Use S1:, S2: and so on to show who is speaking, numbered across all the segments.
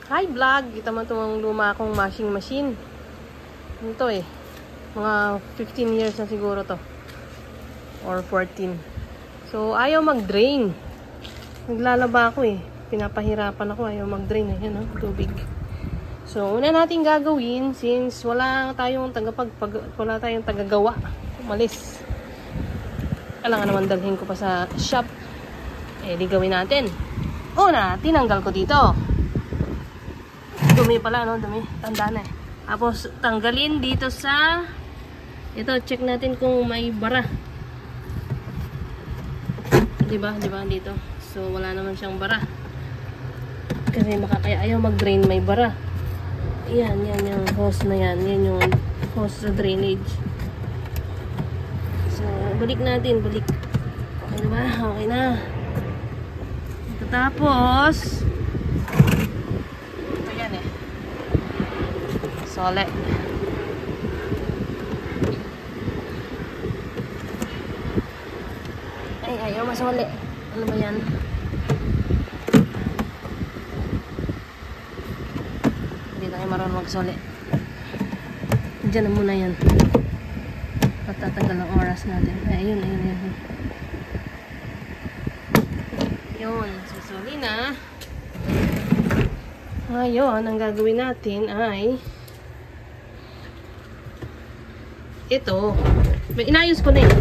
S1: Hi vlog! Kita mo itong luma akong washing machine. Ito eh. Mga 15 years na siguro to. Or 14. So, ayaw mag-drain. Naglalaba ako eh. Pinapahirapan ako. Ayaw mag-drain. Ayan oh, tubig. So, una natin gagawin since wala tayong tagagawa. Umalis. Kailangan naman dalhin ko pa sa shop. Eh, di gawin natin. Una, tinanggal ko dito. Dumi pala, no? Dumi. Tanda na eh. Tapos, tanggalin dito sa... Ito, check natin kung may bara. Diba? Diba? Dito. So, wala naman siyang bara. Kasi baka kaya ayaw mag-drain, may bara. Yan, yan yung hose na yan. Yan yung hose sa drainage. So, balik natin. Balik. Okay na ba? Okay na. Tapos, ito yan eh. Sole. Ay, ayaw masole. Ano ba yan? Hindi tayo marunong magsole. Diyan na muna yan. Patatagal ang oras natin. Ay, ayun, ayun, ayun. Yun, susuli na. Ngayon, ang gagawin natin ay ito. Inayos ko na eh.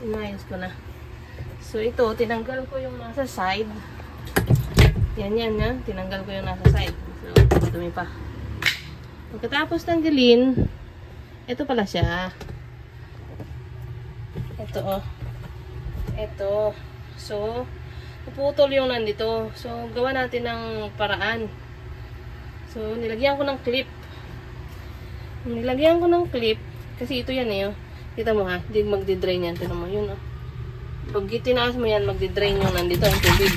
S1: Inayos ko na. So, ito, tinanggal ko yung nasa side. Yan, yan, yan. Tinanggal ko yung nasa side. So, dumi pa. Pagkatapos tanggalin, ito pala siya. Ito, oh. Ito. So, puputol yung nandito. So, gawa natin ng paraan. So, nilagyan ko ng clip. Nilagyan ko ng clip. Kasi ito yan eh. Oh. Kita mo ha. Hindi magdi-drain yan. Tignan mo yun oh. Pag tinaas mo yan, magdi-drain yung nandito. Ang tubig.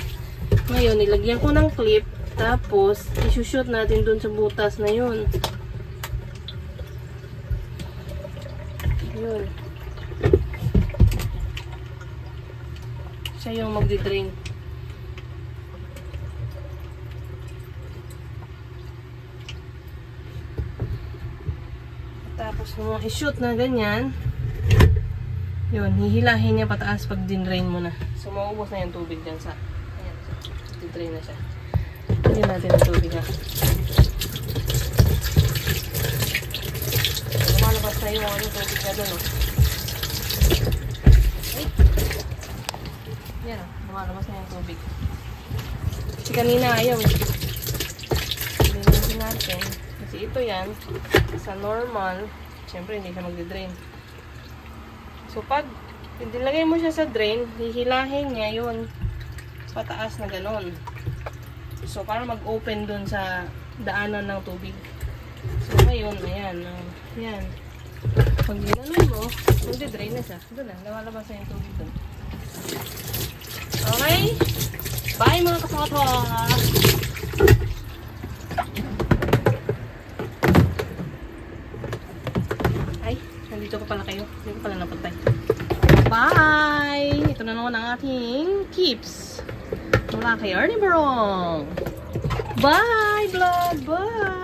S1: Ngayon, nilagyan ko ng clip. Tapos, isushoot natin dun sa butas na yun. Yun. Siya yung magdi-drain. Tapos mo i-shoot na ganyan. Yun, hihilahin niya pataas pag din-drain mo na. So, maubos na yung tubig dyan sa... Ayan, so, di-drain na siya. Hindi natin ang tubig ha. Lumalabas na yung tubig na doon, oh. Ay! Yan, oh. Lumalabas na yung tubig. Kasi kanina ayaw. Linisin natin. Kasi ito yan, sa normal, syempre hindi siya magdi-drain. So, pag nilagay mo siya sa drain, hihilahin niya yun pataas na ganon. So, para mag-open dun sa daanan ng tubig. So, ngayon, ayan. Ayan. Pag ginanon mo, magdi-drain na siya. Doon na, lumalabas na yung tubig dun. Okay? Bye mga kasoto! Nandito ko pala kayo. Hindi ko pala napatay. Bye! Ito na naman ang ating keeps. Mula kay Ernie Barong. Bye, vlog! Bye!